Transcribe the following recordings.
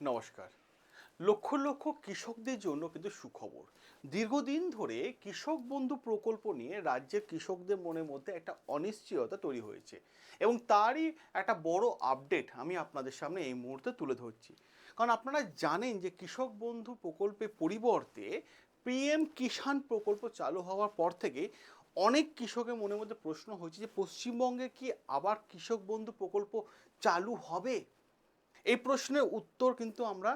নমস্কার। লক্ষ লক্ষ কৃষকদের জন্য কিন্তু সুখবর। দীর্ঘদিন ধরে কৃষক বন্ধু প্রকল্প নিয়ে রাজ্যের কৃষকদের মনের মধ্যে একটা অনিশ্চয়তা তৈরি হয়েছে এবং তারই একটা বড় আপডেট আমি আপনাদের সামনে এই মুহূর্তে তুলে ধরছি। কারণ আপনারা জানেন যে কৃষক বন্ধু প্রকল্পের পরিবর্তে পিএম কিষাণ প্রকল্প চালু হওয়ার পর থেকে অনেক কৃষকের মনের মধ্যে প্রশ্ন হয়েছে যে পশ্চিমবঙ্গে কি আবার কৃষক বন্ধু প্রকল্প চালু হবে। এই প্রশ্নের উত্তর কিন্তু আমরা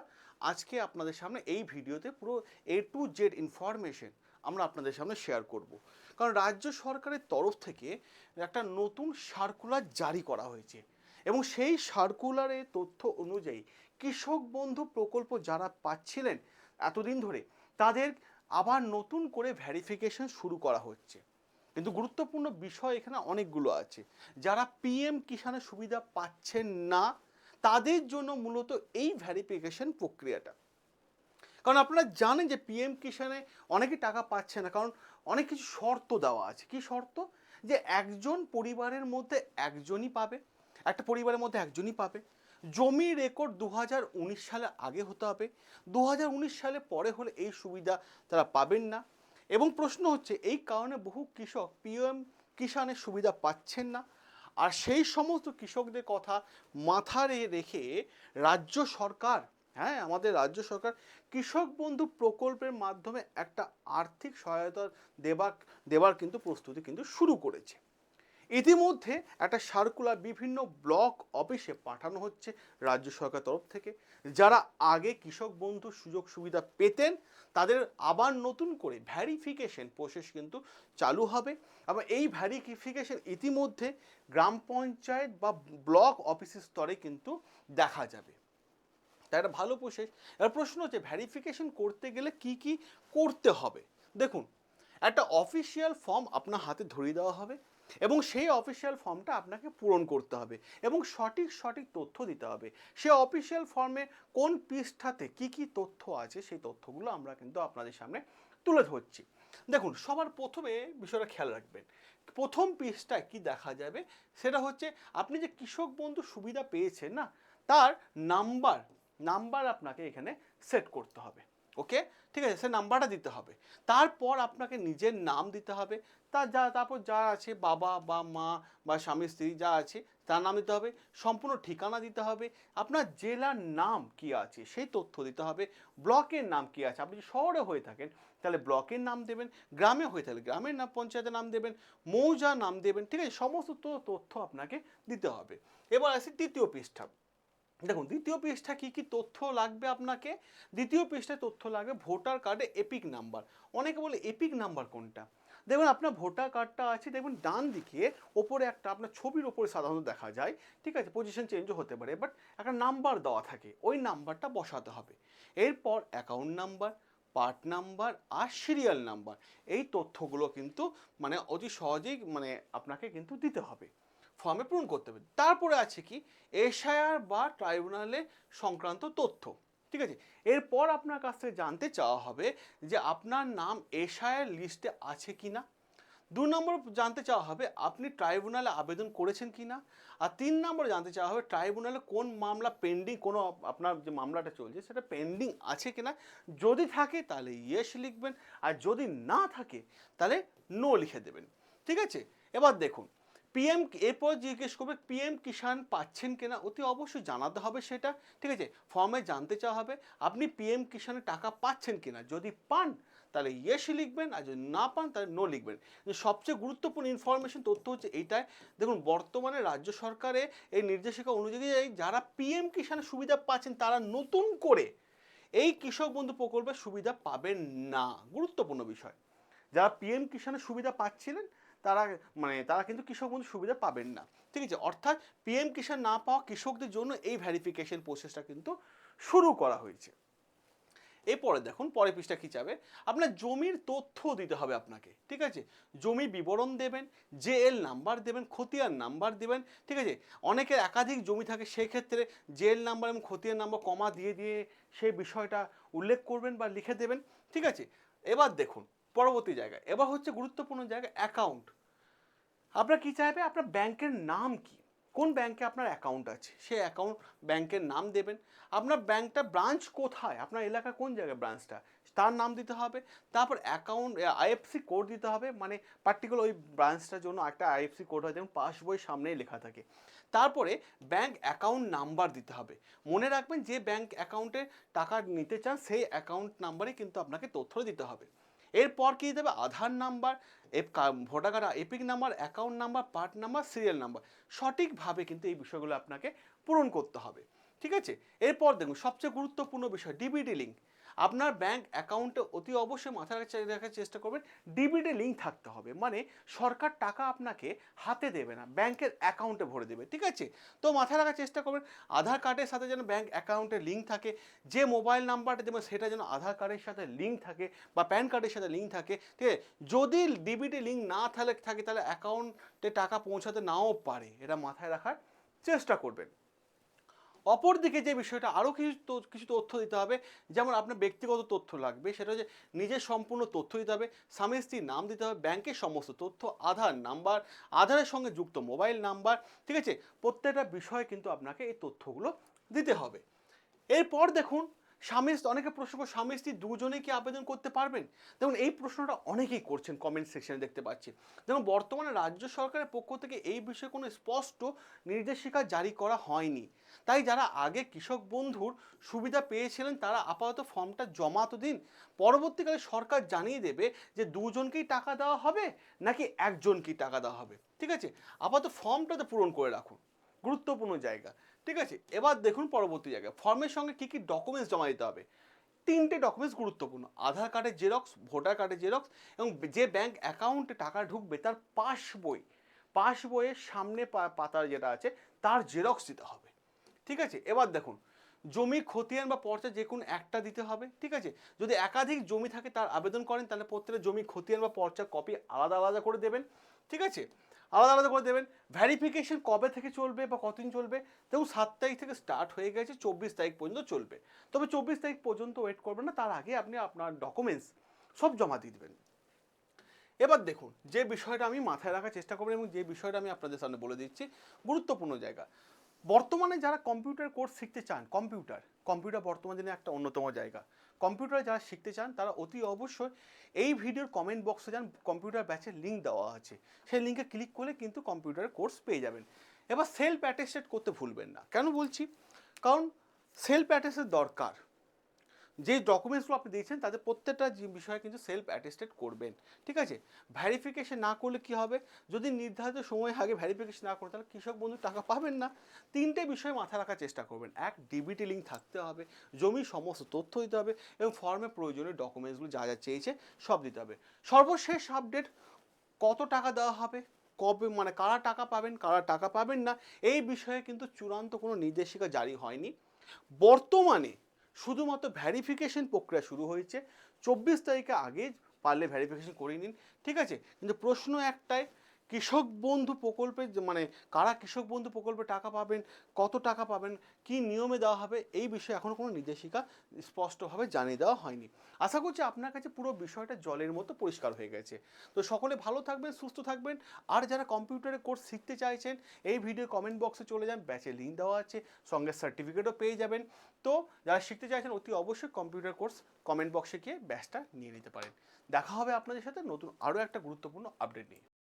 আজকে আপনাদের সামনে এই ভিডিওতে পুরো A to Z ইনফরমেশন আমরা আপনাদের সামনে শেয়ার করব। কারণ রাজ্য সরকারের তরফ থেকে একটা নতুন সার্কুলার জারি করা হয়েছে এবং সেই সার্কুলারের তথ্য অনুযায়ী কৃষক বন্ধু প্রকল্প যারা পাচ্ছিলেন এতদিন ধরে তাদের আবার নতুন করে ভেরিফিকেশন শুরু করা হচ্ছে। কিন্তু গুরুত্বপূর্ণ বিষয় এখানে অনেকগুলো আছে। যারা পিএম কিষাণের সুবিধা পাচ্ছেন না তাদের জন্য মূলত এই ভেরিফিকেশন প্রক্রিয়াটা। কারণ আপনারা জানেন যে পিএম কিষাণে অনেকে টাকা পাচ্ছে না, কারণ অনেক কিছু শর্ত দেওয়া আছে। কি শর্ত? যে একজন পরিবারের মধ্যে একজনই পাবে, একটা পরিবারের মধ্যে একজনই পাবে, জমির রেকর্ড 2019 সালে আগে হতে হবে, 2019 সালে পরে হলে এই সুবিধা তারা পাবেন না। এবং প্রশ্ন হচ্ছে এই কারণে বহু কৃষক পিএম কিষাণের সুবিধা পাচ্ছেন না। আর সেই সমস্ত কৃষকদের কথা মাথায় রেখে রাজ্য সরকার, হ্যাঁ আমাদের রাজ্য সরকার কৃষক বন্ধু প্রকল্পের মাধ্যমে একটা আর্থিক সহায়তা দেবার কিন্তু প্রস্তুতি কিন্তু শুরু করেছে। ইতিমধ্যে একটা সার্কুলার বিভিন্ন ব্লক অফিসে পাঠানো হচ্ছে রাজ্য সরকার তরফ থেকে। যারা আগে কৃষক বন্ধুর সুযোগ সুবিধা পেতেন তাদের আবার নতুন করে ভ্যারিফিকেশন প্রসেস কিন্তু চালু হবে এবং এই ভ্যারিফিকেশন ইতিমধ্যে গ্রাম পঞ্চায়েত বা ব্লক অফিসের স্তরে কিন্তু দেখা যাবে। তাই একটা ভালো প্রসেস। এবার প্রশ্ন হচ্ছে ভ্যারিফিকেশন করতে গেলে কি কি করতে হবে। দেখুন, একটা অফিসিয়াল ফর্ম আপনার হাতে ধরিয়ে দেওয়া হবে এবং সেই অফিসিয়াল ফর্মটা আপনাকে পূরণ করতে হবে এবং সঠিক তথ্য দিতে হবে। সেই অফিসিয়াল ফর্মে কোন পৃষ্ঠাতে কি কি তথ্য আছে সেই তথ্যগুলো আমরা কিন্তু আপনাদের সামনে তুলে ধরছি। দেখুন, সবার প্রথমে বিষয়টা খেয়াল রাখবেন। প্রথম পৃষ্ঠায় কি দেখা যাবে সেটা হচ্ছে আপনি যে কৃষক বন্ধু সুবিধা পেয়েছেন না তার নাম্বার নাম্বার আপনাকে এখানে সেট করতে হবে। ওকে, ঠিক আছে, সে নাম্বারটা দিতে হবে। তারপর আপনাকে নিজের নাম দিতে হবে। তারপর যা আছে বাবা বা মা বা স্বামী স্ত্রী যা আছে তার নাম দিতে হবে, সম্পূর্ণ ঠিকানা দিতে হবে, আপনার জেলার নাম কি আছে সেই তথ্য দিতে হবে, ব্লকের নাম কি আছে, আপনি যদি শহরে হয়ে থাকেন তাহলে ব্লকের নাম দেবেন, গ্রামে হয়ে থাকলে গ্রামের নাম পঞ্চায়েতের নাম দেবেন, মৌজা নাম দেবেন, ঠিক আছে, সমস্ত তথ্য আপনাকে দিতে হবে। এবার আসি দ্বিতীয় পৃষ্ঠা। দেখুন, দ্বিতীয় পৃষ্ঠা কী কী তথ্য লাগবে আপনাকে। দ্বিতীয় পৃষ্ঠায় তথ্য লাগবে ভোটার কার্ডে এপিক নাম্বার। অনেকে বলে এপিক নাম্বার কোনটা। দেখবেন আপনার ভোটার কার্ডটা আছে, দেখবেন ডান দিকে ওপরে একটা আপনার ছবির ওপরে সাধারণত দেখা যায়, ঠিক আছে, পজিশন চেঞ্জও হতে পারে, বাট একটা নাম্বার দেওয়া থাকে, ওই নাম্বারটা বসাতে হবে। এরপর অ্যাকাউন্ট নাম্বার, পার্ট নাম্বার আর সিরিয়াল নাম্বার, এই তথ্যগুলো কিন্তু মানে অতি সহজেই মানে আপনাকে কিন্তু দিতে হবে, ফর্মে পূরণ করতে হবে। তারপরে আছে কি এসআইআর বা ট্রাইব্যুনালে সংক্রান্ত তথ্য, ঠিক আছে। এরপর আপনার কাছ থেকে জানতে চাওয়া হবে যে আপনার নাম এসআইআর লিস্টে আছে কি না। 2 নম্বর জানতে চাওয়া হবে আপনি ট্রাইব্যুনালে আবেদন করেছেন কি না। আর 3 নম্বর জানতে চাওয়া হবে ট্রাইব্যুনালে কোন মামলা পেন্ডিং, কোনো আপনার যে মামলাটা চলছে সেটা পেন্ডিং আছে কি না। যদি থাকে তাহলে ইয়েস লিখবেন, আর যদি না থাকে তাহলে নো লিখে দেবেন, ঠিক আছে। এবার দেখুন, পিএম এরপর জিজ্ঞেস করবে পিএম কিষাণ পাচ্ছেন কিনা, অতি অবশ্যই জানাতে হবে সেটা, ঠিক আছে। ফর্মে জানতে চাওয়া হবে আপনি পিএম কিষাণের টাকা পাচ্ছেন কিনা, যদি পান তাহলে ইয়েস লিখবেন, আর যদি না পান তাহলে নো লিখবেন। সবচেয়ে গুরুত্বপূর্ণ ইনফরমেশন তথ্য হচ্ছে এইটাই। দেখুন, বর্তমানে রাজ্য সরকারে এই নির্দেশিকা অনুযায়ী যারা পিএম কিষাণের সুবিধা পাচ্ছেন তারা নতুন করে এই কৃষক বন্ধু প্রকল্পের সুবিধা পাবেন না। গুরুত্বপূর্ণ বিষয়, যারা পিএম কিষাণের সুবিধা পাচ্ছিলেন তারা তারা কিন্তু কৃষক বন্ধু সুবিধা পাবেন না, ঠিক আছে। অর্থাৎ পিএম কিষাণ না পাওয়া কৃষকদের জন্য এই ভেরিফিকেশন প্রসেসটা কিন্তু শুরু করা হয়েছে। এরপরে দেখুন পরের পৃষ্ঠা কি চাবে, আপনার জমির তথ্য দিতে হবে আপনাকে, ঠিক আছে। জমি বিবরণ দেবেন, জেএল নাম্বার দেবেন, খতিয়ান নাম্বার দেবেন, ঠিক আছে। অনেকের একাধিক জমি থাকে, সেক্ষেত্রে জেএল নাম্বার এবং খতিয়ান নাম্বার কমা দিয়ে দিয়ে সেই বিষয়টা উল্লেখ করবেন বা লিখে দেবেন, ঠিক আছে। এবার দেখুন পরবর্তী জায়গায়, এবার হচ্ছে গুরুত্বপূর্ণ জায়গা অ্যাকাউন্ট। আপনার কি চাইবে, আপনার ব্যাংকের নাম কি, কোন ব্যাংকে আপনার অ্যাকাউন্ট আছে, সেই অ্যাকাউন্ট ব্যাংকের নাম দেবেন। আপনার ব্যাংকটা ব্রাঞ্চ কোথায়, আপনার এলাকা কোন জায়গায় ব্রাঞ্চটা, তার নাম দিতে হবে। তারপর অ্যাকাউন্ট আইএফসি কোড দিতে হবে, মানে পার্টিকুলার ওই ব্রাঞ্চটার জন্য একটা আইএফসি কোড হয়, যেমন পাসবই সামনেই লেখা থাকে। তারপরে ব্যাংক অ্যাকাউন্ট নাম্বার দিতে হবে। মনে রাখবেন যে ব্যাংক অ্যাকাউন্টে টাকা নিতে চান সেই অ্যাকাউন্ট নাম্বারে কিন্তু আপনাকে তথ্য দিতে হবে। এরপর কি দিতে হবে, Aadhaar number, voter card EPIC number, account number, part number, serial number. সঠিকভাবে কিন্তু এই বিষয়গুলো আপনাকে পূরণ করতে হবে, ঠিক আছে। এরপর দেখুন সবচেয়ে গুরুত্বপূর্ণ বিষয় ডিবিটি লিঙ্ক। আপনার ব্যাংক অ্যাকাউন্টে অতি অবশ্যই মাথায় রাখার চেষ্টা করবেন ডিবিটি লিঙ্ক থাকতে হবে, মানে সরকার টাকা আপনাকে হাতে দেবে না, ব্যাংকের অ্যাকাউন্টে ভরে দেবে, ঠিক আছে। তো মাথায় রাখার চেষ্টা করবেন আধার কার্ডের সাথে যেন ব্যাংক অ্যাকাউন্টের লিঙ্ক থাকে, যে মোবাইল নাম্বারটা দেবেন সেটা যেন আধার কার্ডের সাথে লিঙ্ক থাকে বা প্যান কার্ডের সাথে লিঙ্ক থাকে, ঠিক আছে। যদি ডিবিটি লিঙ্ক না থাকে তাহলে অ্যাকাউন্টে টাকা পৌঁছাতে নাও পারে, এটা মাথায় রাখার চেষ্টা করবেন। অপরদিকে যে বিষয়টা আরও কিছু তথ্য দিতে হবে, যেমন আপনার ব্যক্তিগত তথ্য লাগবে, সেটা হচ্ছে নিজের সম্পূর্ণ তথ্য দিতে হবে, স্বামী স্ত্রীর নাম দিতে হবে, ব্যাংকের সমস্ত তথ্য, আধার নাম্বার, আধারের সঙ্গে যুক্ত মোবাইল নাম্বার, ঠিক আছে। প্রত্যেকটা বিষয়ে কিন্তু আপনাকে এই তথ্যগুলো দিতে হবে। এরপর দেখুন অনেকে প্রশ্ন করে স্বামী স্ত্রী দুজনেই কি আবেদন করতে পারবেন। দেখুন এই প্রশ্নটা অনেকেই করছেন, কমেন্ট সেকশনে দেখতে পাচ্ছি। দেখুন বর্তমানে রাজ্য সরকারের পক্ষ থেকে এই বিষয়ে কোনো স্পষ্ট নির্দেশিকা জারি করা হয়নি, তাই যারা আগে কৃষক বন্ধুর সুবিধা পেয়েছিলেন তারা আপাতত ফর্মটা জমা তো দিন, পরবর্তীকালে সরকার জানিয়ে দেবে যে দুজনকেই টাকা দেওয়া হবে নাকি একজনকেই টাকা দেওয়া হবে, ঠিক আছে। আপাতত ফর্মটাতে পূরণ করে রাখুন, গুরুত্বপূর্ণ জায়গা, ঠিক আছে। এবার দেখুন পরবর্তী জায়গায় ফর্মের সঙ্গে কি কি ডকুমেন্টস জমা দিতে হবে। তিনটে ডকুমেন্টস গুরুত্বপূর্ণ, আধার কার্ডের জেরক্স, ভোটার কার্ডের জেরক্স, এবং যে ব্যাংক অ্যাকাউন্টে টাকা ঢুকবে তার পাসবইয়ের সামনে পাতার যেটা আছে তার জেরক্স দিতে হবে, ঠিক আছে। এবার দেখুন জমি খতিয়ান বা পর্চা যে কোনো একটা দিতে হবে, ঠিক আছে। যদি একাধিক জমি থাকে তার আবেদন করেন তাহলে প্রত্যেকটা জমি খতিয়ান বা পর্চার কপি আলাদা আলাদা করে দেবেন, ঠিক আছে, আলাদা আলাদা করে দেবেন। ভ্যারিফিকেশন কবে থেকে চলবে বা কতদিন চলবে, দেখুন 7 তারিখ থেকে স্টার্ট হয়ে গেছে, 24 তারিখ পর্যন্ত চলবে। তবে 24 তারিখ পর্যন্ত ওয়েট করবেন না, তার আগে আপনি আপনার ডকুমেন্টস সব জমা দিয়ে দেবেন। এবার দেখুন যে বিষয়টা আমি মাথায় রাখার চেষ্টা করবেন এবং যে বিষয়টা আমি আপনাদের সামনে বলে দিচ্ছি, গুরুত্বপূর্ণ জায়গা। বর্তমানে যারা কম্পিউটার কোর্স শিখতে চান, কম্পিউটার বর্তমান দিনে একটা অন্যতম জায়গা, কম্পিউটার যারা শিখতে চান তারা অতি অবশ্যই এই ভিডিওর কমেন্ট বক্সে যান, কম্পিউটার ব্যাচের লিঙ্ক দেওয়া আছে, সেই লিঙ্কে ক্লিক করলে কিন্তু কম্পিউটারের কোর্স পেয়ে যাবেন। এবার সেলফ অ্যাটেস্টেড করতে ভুলবেন না। কেন বলছি, কারণ সেলফ অ্যাটেস্টেড দরকার। যে ডকুমেন্টসগুলো আপনি দিয়েছেন তাদের প্রত্যেকটা বিষয়ে কিন্তু সেলফ অ্যাটেস্টেড করবেন, ঠিক আছে। ভ্যারিফিকেশন না করলে কি হবে, যদি নির্ধারিত সময় আগে ভ্যারিফিকেশন না করেন তাহলে কৃষক বন্ধু টাকা পাবেন না। তিনটে বিষয় মাথায় রাখার চেষ্টা করবেন, এক ডিবিটি লিঙ্ক থাকতে হবে, জমির সমস্ত তথ্য দিতে হবে এবং ফর্মে প্রয়োজনীয় ডকুমেন্টসগুলো যা যা চেয়েছে সব দিতে হবে। সর্বশেষ আপডেট, কত টাকা দেওয়া হবে, কবে, মানে কারা টাকা পাবেন কারা টাকা পাবেন না, এই বিষয়ে কিন্তু চূড়ান্ত কোনো নির্দেশিকা জারি হয়নি। বর্তমানে শুধুমাত্র ভ্যারিফিকেশন প্রক্রিয়া শুরু হয়েছে, 24 তারিখে আগে পারলে ভ্যারিফিকেশন করে নিন, ঠিক আছে। কিন্তু প্রশ্ন একটাই, কৃষক বন্ধু প্রকল্পে মানে কারা কৃষক বন্ধু প্রকল্পে টাকা পাবেন, কত টাকা পাবেন, কি নিয়মে দেওয়া হবে, এই বিষয়ে এখনও কোনো নির্দেশিকা স্পষ্টভাবে জানিয়ে দেওয়া হয়নি। আশা করছি আপনার কাছে পুরো বিষয়টা জলের মতো পরিষ্কার হয়ে গেছে। তো সকলে ভালো থাকবেন, সুস্থ থাকবেন। আর যারা কম্পিউটারের কোর্স শিখতে চাইছেন এই ভিডিও কমেন্ট বক্সে চলে যান, ব্যাচের লিঙ্ক দেওয়া আছে, সঙ্গে সার্টিফিকেটও পেয়ে যাবেন। তো যারা শিখতে চাইছেন অতি অবশ্যই কম্পিউটার কোর্স কমেন্ট বক্সে গিয়ে ব্যাচটা নিয়ে নিতে পারেন। দেখা হবে আপনাদের সাথে নতুন আরও একটা গুরুত্বপূর্ণ আপডেট নিয়ে।